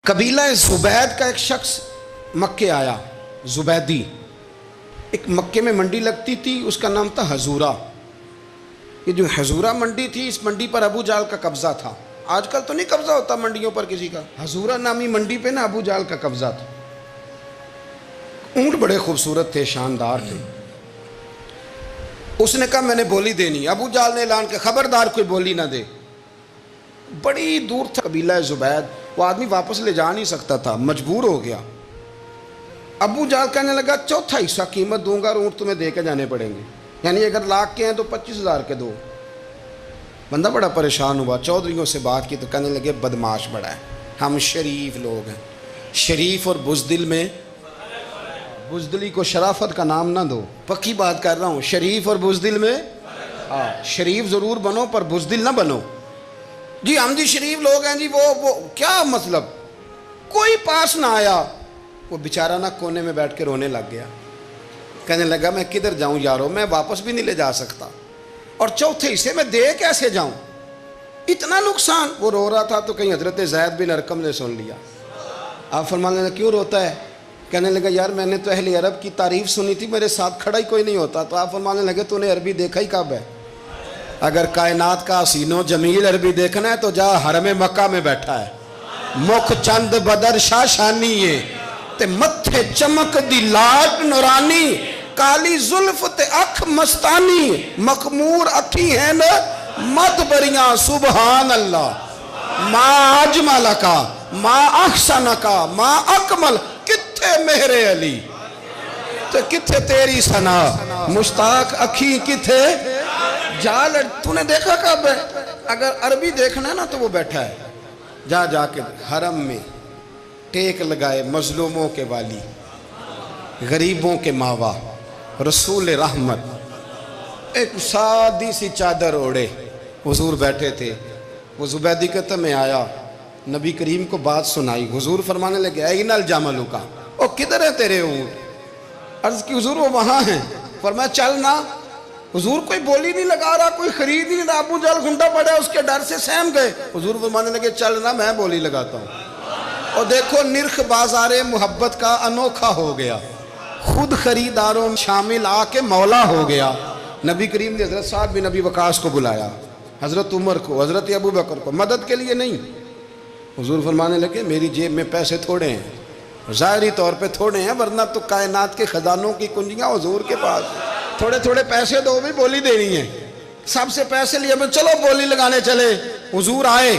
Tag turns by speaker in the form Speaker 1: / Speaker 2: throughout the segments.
Speaker 1: قبیلہ زبید کا ایک شخص مکے آیا، زبیدی۔ ایک مکے میں منڈی لگتی تھی، اس کا نام تھا حضورہ۔ یہ جو حضورہ منڈی تھی، اس منڈی پر ابو جہل کا قبضہ تھا۔ آج کل تو نہیں قبضہ ہوتا منڈیوں پر کسی کا، حضورہ نامی منڈی پہ نا ابو جہل کا قبضہ تھا۔ اونٹ بڑے خوبصورت تھے، شاندار تھے۔ اس نے کہا میں نے بولی دینی۔ ابو جہل نے اعلان کیا خبردار کوئی بولی نہ دے۔ بڑی دور تھا قبیلہ زبید، وہ آدمی واپس لے جا نہیں سکتا تھا، مجبور ہو گیا۔ ابو جہل کہنے لگا چوتھا حصہ قیمت دوں گا اور اونٹ تمہیں دے کے جانے پڑیں گے، یعنی اگر لاکھ کے ہیں تو 25,000 کے دو۔ بندہ بڑا پریشان ہوا، چودھریوں سے بات کی تو کہنے لگے بدماش بڑا ہے، ہم شریف لوگ ہیں، شریف اور بزدل میں، بزدلی کو شرافت کا نام نہ دو، پکی بات کر رہا ہوں، شریف اور بزدل میں شریف ضرور بنو پر بزدل نہ بنو۔ جی ہم جی شریف لوگ ہیں جی، وہ کیا مطلب؟ کوئی پاس نہ آیا، وہ بیچارہ نہ کونے میں بیٹھ کے رونے لگ گیا، کہنے لگا میں کدھر جاؤں یارو، میں واپس بھی نہیں لے جا سکتا، اور چوتھے حصے میں دے کیسے جاؤں، اتنا نقصان۔ وہ رو رہا تھا تو کہیں حضرت زید بن ارقم نے سن لیا۔ آپ فرمانے لگے کیوں روتا ہے؟ کہنے لگا یار میں نے تو اہل عرب کی تعریف سنی تھی، میرے ساتھ کھڑا ہی کوئی نہیں ہوتا۔ تو آپ فرمانے لگے تو نے عربی دیکھا ہی کب ہے؟ اگر کائنات کا حسین و جمیل عربی دیکھنا ہے تو جا حرم مکہ میں بیٹھا ہے، مکھ چند بدر شاہ شانی ہے تے متھے چمک دی لاٹ نورانی، کالی زلف تے اکھ مستانی، مخمور اکھی ہیں نا مت بریاں سبحان اللہ، ما اجمل کا ما احسن کا ما اکمل، کتھے مہر علی تے کتھے تیری ثنا، مشتاق اکھی کتھے جال۔ تو نے دیکھا کب ہے؟ اگر عربی دیکھنا ہے نا تو وہ بیٹھا ہے، جا کے حرم میں ٹیک لگائے، مظلوموں کے والی، غریبوں کے ماوا، رسول رحمت، ایک سادی سی چادر اوڑے حضور بیٹھے تھے۔ وہ زبیدی کہتا میں آیا، نبی کریم کو بات سنائی، حضور فرمانے لگے این الجمل کا، او کدھر ہے تیرے اونٹ؟ عرض کی حضور وہ وہاں ہیں۔ فرمایا چل نا۔ حضور کوئی بولی نہیں لگا رہا، کوئی خرید نہیں رہا، ابو جہل گھنٹا پڑا اس کے ڈر سے سہم گئے۔ حضور فرمانے لگے چل نا میں بولی لگاتا ہوں۔ اور دیکھو نرخ بازار محبت کا انوکھا ہو گیا، خود خریداروں شامل آ کے مولا ہو گیا۔ نبی کریم نے حضرت سعد بن ابی وقاص کو بلایا، حضرت عمر کو، حضرت ابو بکر کو، مدد کے لیے نہیں۔ حضور فرمانے لگے میری جیب میں پیسے تھوڑے ہیں، ظاہری طور پہ تھوڑے ہیں، ورنہ تو کائنات کے خزانوں کی کنجیاں حضور کے پاس، تھوڑے تھوڑے پیسے دو بھی بولی دینی ہے۔ سب سے پیسے لیے میں چلو بولی لگانے چلے۔ حضور آئے،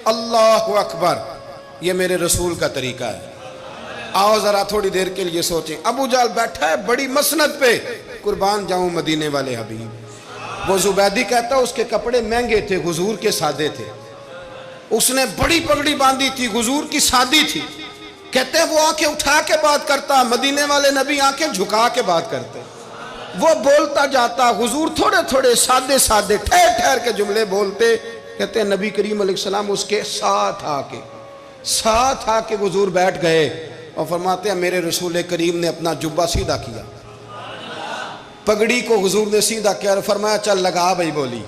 Speaker 1: اللہ اکبر، یہ میرے رسول کا طریقہ ہے، آؤ ذرا تھوڑی دیر کے لیے سوچیں۔ ابو جہل بیٹھا ہے بڑی مسند پہ، قربان جاؤں مدینے والے حبیب۔ وہ زبیدی کہتا اس کے کپڑے مہنگے تھے، حضور کے سادے تھے، اس نے بڑی پگڑی باندھی تھی، حضور کی سادی تھی۔ کہتے ہیں وہ آنکھیں اٹھا کے بات کرتا، مدینے والے نبی آنکھیں جھکا کے بات کرتے۔ وہ بولتا جاتا، حضور تھوڑے تھوڑے سادے سادے ٹھہر ٹھہر کے جملے بولتے۔ کہتے ہیں نبی کریم علیہ السلام اس کے ساتھ آ کے حضور بیٹھ گئے اور فرماتے ہیں میرے رسول کریم نے اپنا جبہ سیدھا کیا، پگڑی کو حضور نے سیدھا کیا اور فرمایا چل لگا بھائی بولی۔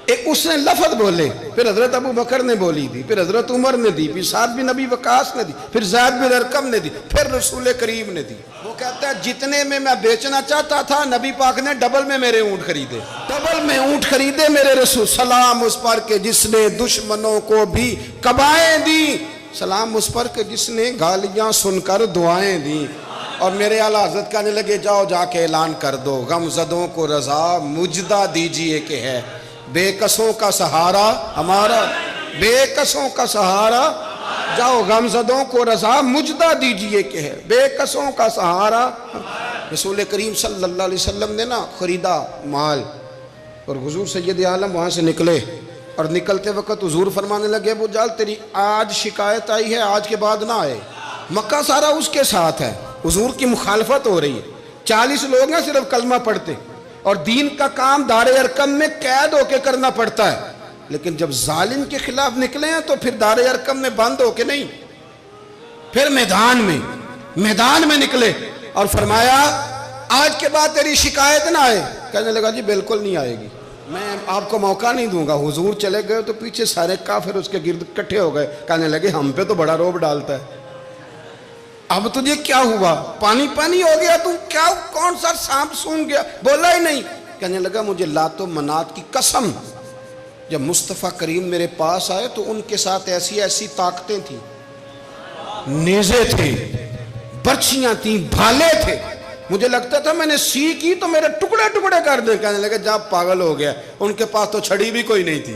Speaker 1: ایک اس نے لفظ بولے، پھر حضرت ابو بکر نے بولی دی، پھر حضرت عمر نے دی، پھر سعد بن ابی وقاص نے دی، پھر زید بن ارقم نے دی، پھر رسول کریم نے دی۔ وہ کہتا ہے جتنے میں بیچنا چاہتا تھا نبی پاک نے ڈبل میں میرے اونٹ خریدے، ڈبل میں اونٹ خریدے میرے رسول۔ سلام اس پر کہ جس نے دشمنوں کو بھی قبائیں دی، سلام اس پر کہ جس نے گالیاں سن کر دعائیں دی۔ اور میرے اعلیٰ حضرت کہنے لگے جاؤ جا کے اعلان کر دو، غم زدوں کو رضا مجدہ دیجئے کہ ہے بے کسوں کا سہارا ہمارا، بے کسوں کا سہارا، جاؤ غم زدوں کو رضا مجدہ دیجئے کہ ہے بے کسوں کا سہارا۔ رسول کریم صلی اللہ علیہ وسلم نے نا خریدا مال، اور حضور سید عالم وہاں سے نکلے، اور نکلتے وقت حضور فرمانے لگے ابو جہل تیری آج شکایت آئی ہے، آج کے بعد نہ آئے، مکہ سارا اس کے ساتھ ہے، حضور کی مخالفت ہو رہی ہے، 40 لوگ ہیں صرف کلمہ پڑھتے، اور دین کا کام دار ارقم میں قید ہو کے کرنا پڑتا ہے، لیکن جب ظالم کے خلاف نکلے ہیں تو پھر دار ارقم میں بند ہو کے نہیں، پھر میدان میں نکلے اور فرمایا آج کے بعد تیری شکایت نہ آئے۔ کہنے لگا جی بالکل نہیں آئے گی۔ میں آپ کو موقع نہیں دوں گا. حضور چلے گئے تو پیچھے سارے کافر اس کے گرد اکٹھے ہو گئے, کہنے لگے ہم پہ تو بڑا روب ڈالتا ہے, اب تجھے کیا ہوا, پانی پانی ہو گیا, تو کیا کون سا سانپ سونگ گیا, بولا ہی نہیں. کہنے لگا مجھے لات و منات کی قسم, جب مصطفیٰ کریم میرے پاس آئے تو ان کے ساتھ ایسی ایسی طاقتیں تھیں, نیزے تھے, برچیاں تھیں, بھالے تھے, مجھے لگتا تھا میں نے سی کی تو میرے ٹکڑے ٹکڑے کر دیں. کہنے لگے جا پاگل ہو گیا, ان کے پاس تو چھڑی بھی کوئی نہیں تھی,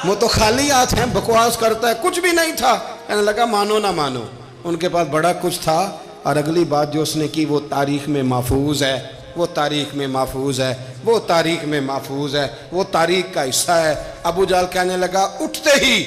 Speaker 1: وہ تو خالی ہاتھ ہیں, بکواس کرتا ہے, کچھ بھی نہیں تھا. کہنے لگا مانو نہ مانو, ان کے پاس بڑا کچھ تھا. اور اگلی بات جو اس نے کی وہ تاریخ میں محفوظ ہے, وہ تاریخ میں محفوظ ہے, وہ تاریخ میں محفوظ ہے, وہ تاریخ کا حصہ ہے. ابو جہل کہنے لگا اٹھتے ہی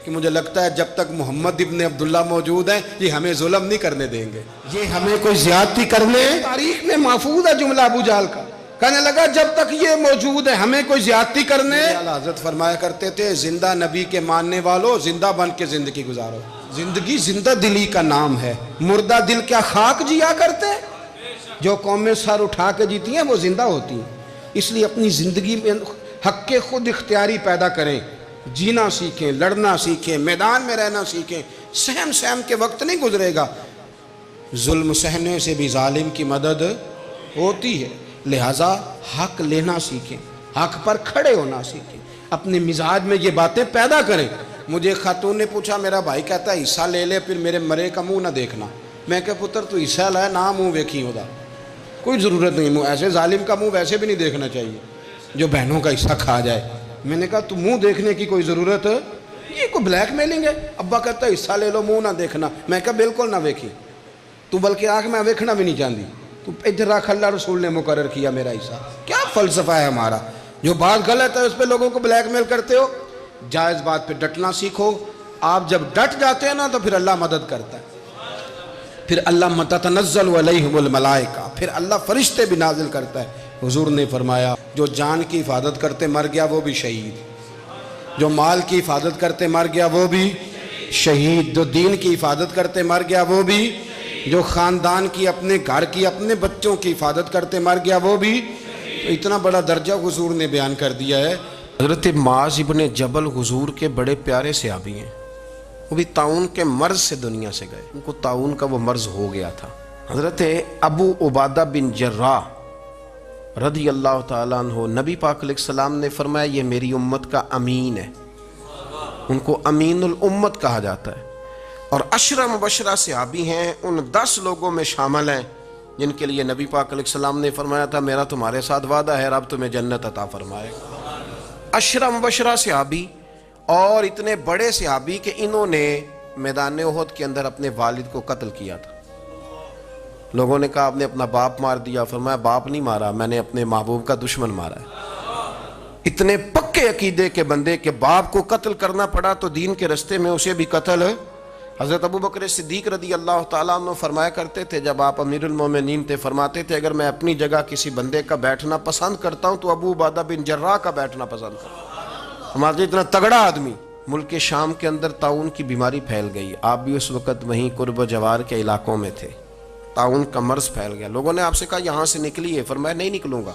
Speaker 1: کہ مجھے لگتا ہے جب تک محمد ابن عبداللہ موجود ہیں یہ ہمیں ظلم نہیں کرنے دیں گے, یہ ہمیں کوئی زیادتی کرنے, تاریخ میں محفوظ ہے جملہ ابو جہل کا. کہنے لگا جب تک یہ موجود ہے ہمیں کوئی زیادتی کرنے. حضرت فرمایا کرتے تھے زندہ نبی کے ماننے والوں زندہ بن کے زندگی گزارو. زندگی زندہ دلی کا نام ہے, مردہ دل کیا خاک جیا کرتے. جو قومیں سر اٹھا کے جیتی ہیں وہ زندہ ہوتی ہیں. اس لیے اپنی زندگی میں حق کے خود اختیاری پیدا کریں, جینا سیکھیں, لڑنا سیکھیں, میدان میں رہنا سیکھیں. سہم سہم کے وقت نہیں گزرے گا, ظلم سہنے سے بھی ظالم کی مدد ہوتی ہے. لہٰذا حق لینا سیکھیں, حق پر کھڑے ہونا سیکھیں, اپنے مزاج میں یہ باتیں پیدا کریں. مجھے خاتون نے پوچھا, میرا بھائی کہتا ہے حصہ لے لے پھر میرے مرے کا منہ نہ دیکھنا. میں کہا پتر تو حصہ لائے نہ منہ ویکھی ہوتا, کوئی ضرورت نہیں, منہ ایسے ظالم کا منہ ویسے بھی نہیں دیکھنا چاہیے جو بہنوں کا حصہ کھا جائے. میں نے کہا تو منہ دیکھنے کی کوئی ضرورت, یہ کوئی بلیک میلنگ ہے. ابا کہتا ہے حصہ لے لو منہ نہ دیکھنا. میں کہا بالکل نہ ویکھی, تو بلکہ آنکھ میں ویکھنا بھی نہیں چاہتی, تو ادھر رکھ, اللہ رسول نے مقرر کیا میرا حصہ. کیا فلسفہ ہے ہمارا, جو بات غلط ہے اس پہ لوگوں کو بلیک میل کرتے ہو. جائز بات پہ ڈٹنا سیکھو. آپ جب ڈٹ جاتے ہیں نا تو پھر اللہ مدد کرتا ہے, پھر اللہ تتنزل علیہم الملائکہ, پھر اللہ فرشتے بھی نازل کرتا ہے. حضور نے فرمایا جو جان کی حفاظت کرتے مر گیا وہ بھی شہید, جو مال کی حفاظت کرتے مر گیا وہ بھی شہید, جو دین کی حفاظت کرتے مر گیا وہ بھی, جو خاندان کی, اپنے گھر کی, اپنے بچوں کی حفاظت کرتے مر گیا وہ بھی. تو اتنا بڑا درجہ حضور نے بیان کر دیا ہے. حضرت معاذ ابن جبل حضور کے بڑے پیارے صحابی ہیں, وہ بھی طاعون کے مرض سے دنیا سے گئے, ان کو طاعون کا وہ مرض ہو گیا تھا. حضرت ابو عبادہ بن جراح رضی اللہ تعالیٰ عنہ, نبی پاک علیہ السلام نے فرمایا یہ میری امت کا امین ہے, ان کو امین الامت کہا جاتا ہے. اور 10 مبشرہ صحابی ہیں, ان 10 لوگوں میں شامل ہیں جن کے لیے نبی پاک علیہ السلام نے فرمایا تھا میرا تمہارے ساتھ وعدہ ہے, رب تمہیں جنت عطا فرمائے. 10 مبشرہ صحابی اور اتنے بڑے صحابی کہ انہوں نے میدان احد کے اندر اپنے والد کو قتل کیا تھا. لوگوں نے کہا آپ نے اپنا باپ مار دیا, فرمایا باپ نہیں مارا, میں نے اپنے محبوب کا دشمن مارا ہے. اتنے پکے عقیدے کے بندے کہ باپ کو قتل کرنا پڑا تو دین کے رستے میں اسے بھی قتل. حضرت ابو بکر صدیق رضی اللہ تعالیٰ عنہ فرمایا کرتے تھے جب آپ امیر المومنین تھے, فرماتے تھے اگر میں اپنی جگہ کسی بندے کا بیٹھنا پسند کرتا ہوں تو ابو عبادہ بن جراح کا بیٹھنا پسند کرتا ہوں. ہمارے اتنا تگڑا آدمی. ملک شام کے اندر طاعون کی بیماری پھیل گئی, آپ بھی اس وقت وہیں قرب و جوار کے علاقوں میں تھے. طاعون کا مرض پھیل گیا, لوگوں نے آپ سے کہا یہاں سے نکلیے, فرمایا نہیں نکلوں گا,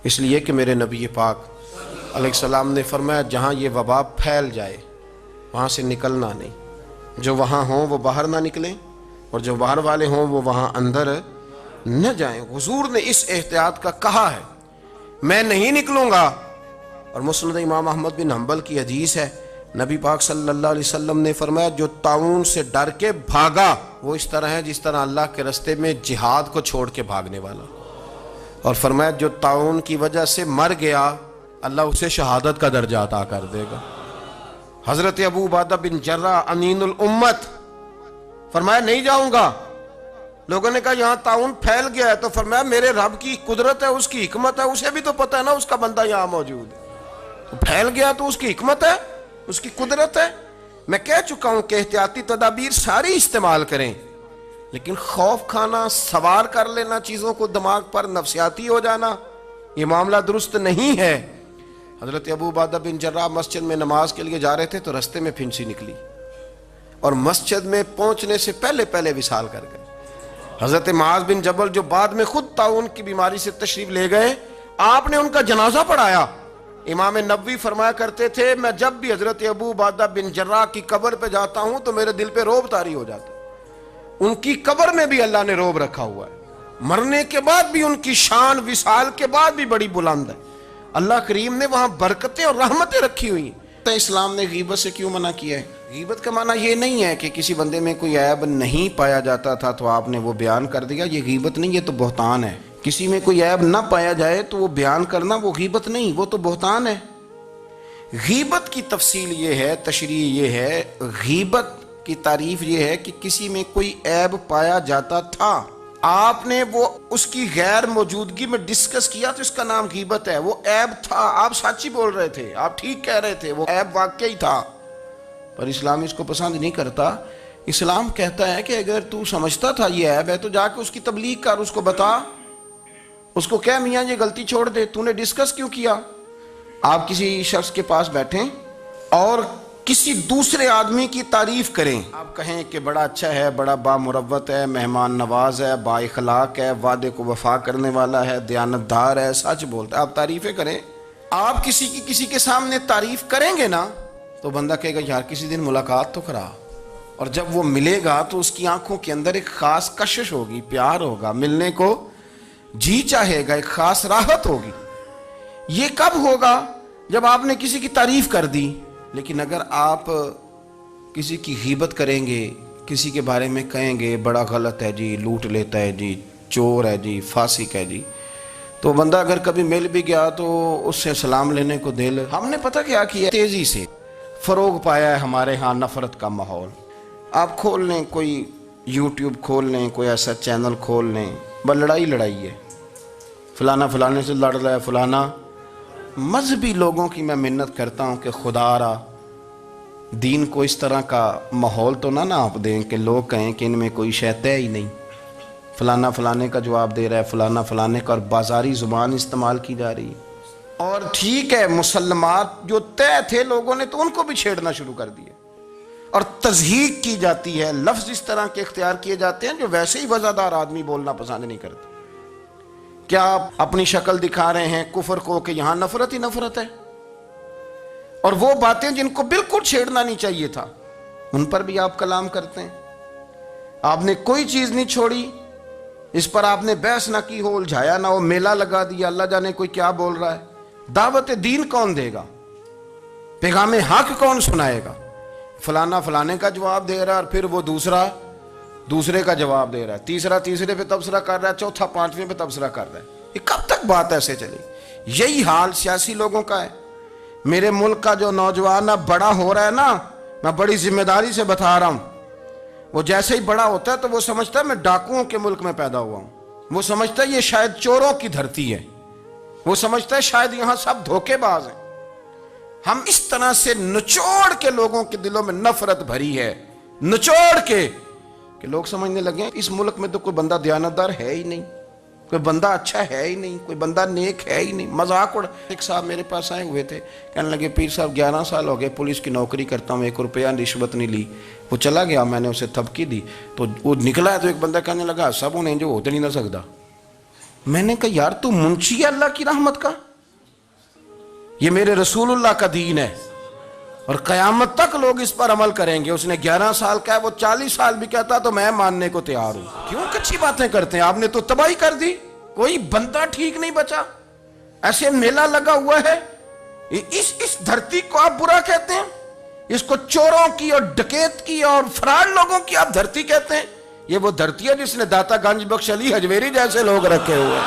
Speaker 1: اس لیے کہ میرے نبی پاک علیہ السلام نے فرمایا جہاں یہ وبا پھیل جائے وہاں سے نکلنا نہیں, جو وہاں ہوں وہ باہر نہ نکلیں اور جو باہر والے ہوں وہ وہاں اندر نہ جائیں. حضور نے اس احتیاط کا کہا ہے, میں نہیں نکلوں گا. اور مسند امام احمد بن حنبل کی حدیث ہے, نبی پاک صلی اللہ علیہ وسلم نے فرمایا جو طاعون سے ڈر کے بھاگا وہ اس طرح ہے جس طرح اللہ کے رستے میں جہاد کو چھوڑ کے بھاگنے والا. اور فرمایا جو طاعون کی وجہ سے مر گیا اللہ اسے شہادت کا درجہ عطا کر دے گا. حضرت ابو عبادہ بن جراح امین الامت, فرمایا نہیں جاؤں گا. لوگوں نے کہا یہاں طاعون پھیل گیا ہے, تو فرمایا میرے رب کی قدرت ہے, اس کی حکمت ہے, اسے بھی تو پتہ ہے نا اس کا بندہ یہاں موجود ہے, پھیل گیا تو اس کی حکمت ہے, اس کی قدرت ہے. میں کہہ چکا ہوں کہ احتیاطی تدابیر ساری استعمال کریں, لیکن خوف کھانا, سوار کر لینا چیزوں کو دماغ پر, نفسیاتی ہو جانا, یہ معاملہ درست نہیں ہے. حضرت ابو عبادہ بن جراح مسجد میں نماز کے لیے جا رہے تھے تو رستے میں پھنسی نکلی اور مسجد میں پہنچنے سے پہلے وصال کر گئے. حضرت معاذ بن جبل جو بعد میں خود طاعون کی بیماری سے تشریف لے گئے,
Speaker 2: آپ نے ان کا جنازہ پڑھایا. امام نبوی فرمایا کرتے تھے میں جب بھی حضرت ابو عبیدہ بن جراح کی قبر پہ جاتا ہوں تو میرے دل پہ روب طاری ہو جاتا ہے. ان کی قبر میں بھی اللہ نے روب رکھا ہوا ہے. مرنے کے بعد بھی ان کی شان وصال کے بعد بھی بڑی بلند ہے. اللہ کریم نے وہاں برکتیں اور رحمتیں رکھی ہوئی.
Speaker 1: تو اسلام نے غیبت سے کیوں منع کیا ہے؟
Speaker 2: غیبت کا معنی یہ نہیں ہے کہ کسی بندے میں کوئی عیب نہیں پایا جاتا تھا تو آپ نے وہ بیان کر دیا. یہ غیبت نہیں, یہ تو بہتان ہے. کسی میں کوئی عیب نہ پایا جائے تو وہ بیان کرنا وہ غیبت نہیں, وہ تو بہتان ہے. غیبت کی تفصیل یہ ہے, تشریح یہ ہے, غیبت کی تعریف یہ ہے کہ کسی میں کوئی عیب پایا جاتا تھا, آپ نے وہ اس کی غیر موجودگی میں ڈسکس کیا تو اس کا نام غیبت ہے. وہ عیب تھا, آپ سچ ہی بول رہے تھے, آپ ٹھیک کہہ رہے تھے, وہ عیب واقعی تھا, پر اسلام اس کو پسند نہیں کرتا. اسلام کہتا ہے کہ اگر تو سمجھتا تھا یہ عیب ہے تو جا کے اس کی تبلیغ کر, اس کو بتا, اس کو کہہ میاں یہ غلطی چھوڑ دے, تو نے ڈسکس کیوں کیا؟ آپ کسی شخص کے پاس بیٹھیں اور کسی دوسرے آدمی کی تعریف کریں, آپ کہیں کہ بڑا اچھا ہے, بڑا بامروت ہے, مہمان نواز ہے, با اخلاق ہے, وعدے کو وفا کرنے والا ہے, دیانتدار ہے, سچ بولتا ہے, آپ تعریفیں کریں. آپ کسی کے سامنے تعریف کریں گے نا تو بندہ کہے گا یار کسی دن ملاقات تو کرا, اور جب وہ ملے گا تو اس کی آنکھوں کے اندر ایک خاص کشش ہوگی, پیار ہوگا, ملنے کو جی چاہے گا, ایک خاص راحت ہوگی. یہ کب ہوگا؟ جب آپ نے کسی کی تعریف کر دی. لیکن اگر آپ کسی کی غیبت کریں گے, کسی کے بارے میں کہیں گے بڑا غلط ہے جی, لوٹ لیتا ہے جی, چور ہے جی, فاسق ہے جی, تو بندہ اگر کبھی مل بھی گیا تو اس سے سلام لینے کو دل. ہم نے پتہ کیا کیا, تیزی سے فروغ پایا ہے ہمارے ہاں نفرت کا ماحول. آپ کھول لیں, کوئی یوٹیوب کھول لیں, کوئی ایسا چینل کھول لیں, بس لڑائی ہے, فلانا فلانے سے لڑ رہا ہے, فلانا. مذہبی لوگوں کی میں منت کرتا ہوں کہ خدا را دین کو اس طرح کا ماحول تو نہ آپ دیں کہ لوگ کہیں کہ ان میں کوئی شے طے ہی نہیں, فلانا فلانے کا جواب دے رہا ہے, فلانا فلانے کا, اور بازاری زبان استعمال کی جا رہی ہے. اور ٹھیک ہے مسلمات جو طے تھے لوگوں نے تو ان کو بھی چھیڑنا شروع کر دیا, اور تضحیق کی جاتی ہے, لفظ اس طرح کے اختیار کیے جاتے ہیں جو ویسے ہی وزادار آدمی بولنا پسند نہیں کرتے. کیا آپ اپنی شکل دکھا رہے ہیں کفر کو کہ یہاں نفرت ہی نفرت ہے, اور وہ باتیں جن کو بالکل چھیڑنا نہیں چاہیے تھا ان پر بھی آپ کلام کرتے ہیں. آپ نے کوئی چیز نہیں چھوڑی, اس پر آپ نے بحث نہ کی ہو, الجھایا نہ ہو, میلہ لگا دیا, اللہ جانے کوئی کیا بول رہا ہے. دعوت دین کون دے گا, پیغام حق کون سنائے گا؟ فلانا فلانے کا جواب دے رہا ہے, اور پھر وہ دوسرے کا جواب دے رہا ہے, تیسرا تیسرے پہ تبصرہ کر رہا ہے, چوتھا پانچویں پہ تبصرہ کر رہا ہے. یہ کب تک بات ایسے چلے؟ یہی حال سیاسی لوگوں کا ہے. میرے ملک کا جو نوجوان اب بڑا ہو رہا ہے نا, میں بڑی ذمہ داری سے بتا رہا ہوں, وہ جیسے ہی بڑا ہوتا ہے تو وہ سمجھتا ہے میں ڈاکوؤں کے ملک میں پیدا ہوا ہوں, وہ سمجھتا ہے یہ شاید چوروں کی دھرتی ہے, وہ سمجھتا ہے شاید یہاں سب دھوکے باز ہیں. ہم اس طرح سے نچوڑ کے لوگوں کے دلوں میں نفرت بھری ہے, نچوڑ کے, کہ لوگ سمجھنے لگے ہیں اس ملک میں تو کوئی بندہ دیانتدار ہے ہی نہیں, کوئی بندہ اچھا ہے ہی نہیں, کوئی بندہ نیک ہے ہی نہیں. مذاق اڑ. ایک صاحب میرے پاس آئے ہوئے تھے, کہنے لگے پیر صاحب 11 سال ہو گئے پولیس کی نوکری کرتا ہوں, 1 روپیہ رشوت نہیں لی. وہ چلا گیا, میں نے اسے تھپکی دی تو وہ نکلا ہے, تو ایک بندہ کہنے لگا سب انہیں جو ہوتے نہیں نہ سکتا. میں نے کہا یار تو منشی ہے اللہ کی رحمت کا, یہ میرے رسول اللہ کا دین ہے اور قیامت تک لوگ اس پر عمل کریں گے. اس نے 11 سال کا ہے, وہ 40 سال بھی کہتا تو میں ماننے کو تیار ہوں. کیوں کچھی باتیں کرتے ہیں؟ آپ نے تو تباہی کر دی, کوئی بندہ ٹھیک نہیں بچا. ایسے میلہ لگا ہوا ہے, اس دھرتی کو آپ برا کہتے ہیں, اس کو چوروں کی اور ڈکیت کی اور فراڈ لوگوں کی آپ دھرتی کہتے ہیں. یہ وہ دھرتی ہے جس نے داتا گنج بخش علی حجویری جیسے لوگ رکھے ہوئے,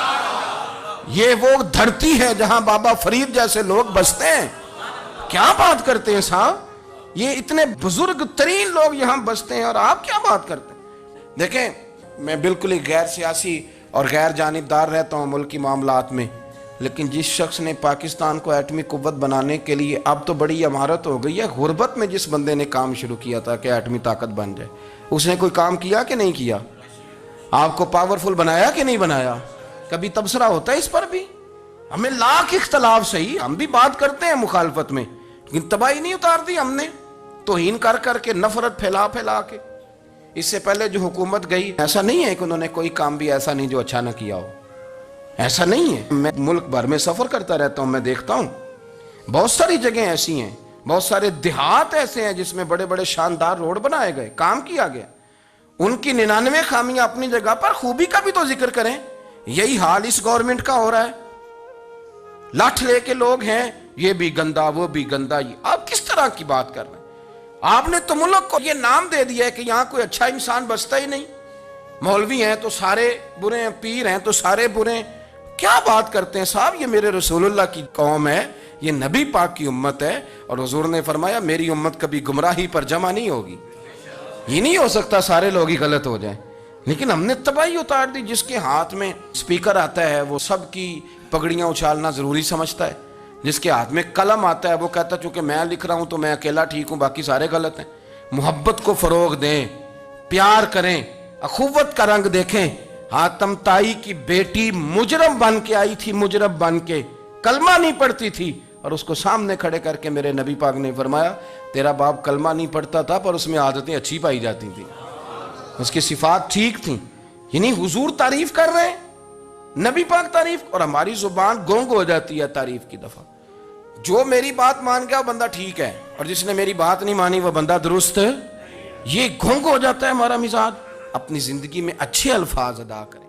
Speaker 2: یہ وہ دھرتی ہے جہاں بابا فرید جیسے لوگ بستے ہیں. کیا بات کرتے ہیں صاحب, یہ اتنے بزرگ ترین لوگ یہاں بستے ہیں اور آپ کیا بات کرتے ہیں؟ دیکھیں میں بالکل ہی غیر سیاسی اور غیر جانبدار رہتا ہوں ملکی معاملات میں, لیکن جس شخص نے پاکستان کو ایٹمی قوت بنانے کے لیے, اب تو بڑی عمارت ہو گئی ہے, غربت میں جس بندے نے کام شروع کیا تھا کہ ایٹمی طاقت بن جائے, اس نے کوئی کام کیا کہ نہیں کیا؟ آپ کو پاورفل بنایا کہ نہیں بنایا؟ کبھی تبصرہ ہوتا ہے اس پر بھی؟ ہمیں لاکھ اختلاف صحیح, ہم بھی بات کرتے ہیں مخالفت میں, لیکن تباہی نہیں اتار دی ہم نے, توہین کر کر کے, نفرت پھیلا کے. اس سے پہلے جو حکومت گئی, ایسا نہیں ہے کہ انہوں نے کوئی کام بھی ایسا نہیں جو اچھا نہ کیا ہو. ایسا نہیں ہے. میں ملک بھر میں سفر کرتا رہتا ہوں, میں دیکھتا ہوں بہت ساری جگہیں ایسی ہیں, بہت سارے دیہات ایسے ہیں جس میں بڑے بڑے شاندار روڈ بنائے گئے, کام کیا گیا. ان کی 99 خامیاں اپنی جگہ پر, خوبی کا بھی تو ذکر کریں. یہی حال اس گورنمنٹ کا ہو رہا ہے. لاٹھ لے کے لوگ ہیں, یہ بھی گندا وہ بھی گندا. یہ آپ کس طرح کی بات کر رہے ہیں؟ آپ نے تو ملک کو یہ نام دے دیا ہے کہ یہاں کوئی اچھا انسان بستا ہی نہیں. مولوی ہیں تو سارے برے ہیں, پیر ہیں تو سارے برے ہیں. کیا بات کرتے ہیں صاحب؟ یہ میرے رسول اللہ کی قوم ہے, یہ نبی پاک کی امت ہے, اور حضور نے فرمایا میری امت کبھی گمراہی پر جمع نہیں ہوگی. یہ نہیں ہو سکتا سارے لوگ ہی غلط ہو جائیں. لیکن ہم نے تباہی اتار دی. جس کے ہاتھ میں سپیکر آتا ہے وہ سب کی پگڑیاں اچھالنا ضروری سمجھتا ہے. جس کے ہاتھ میں قلم آتا ہے وہ کہتا ہے چونکہ میں لکھ رہا ہوں تو میں اکیلا ٹھیک ہوں, باقی سارے غلط ہیں. محبت کو فروغ دیں, پیار کریں, اخوت کا رنگ دیکھیں. حاتم طائی کی بیٹی مجرم بن کے آئی تھی, مجرم بن کے, کلمہ نہیں پڑھتی تھی, اور اس کو سامنے کھڑے کر کے میرے نبی پاک نے فرمایا تیرا باپ کلمہ نہیں پڑھتا تھا پر اس میں عادتیں اچھی پائی جاتی تھیں, اس کی صفات ٹھیک تھیں. یعنی حضور تعریف کر رہے ہیں, نبی پاک تعریف, اور ہماری زبان گونگ ہو جاتی ہے تعریف کی دفعہ. جو میری بات مان گیا وہ بندہ ٹھیک ہے, اور جس نے میری بات نہیں مانی وہ بندہ درست ہے. یہ گونگ ہو جاتا ہے ہمارا مزاج. اپنی زندگی میں اچھے الفاظ ادا کریں.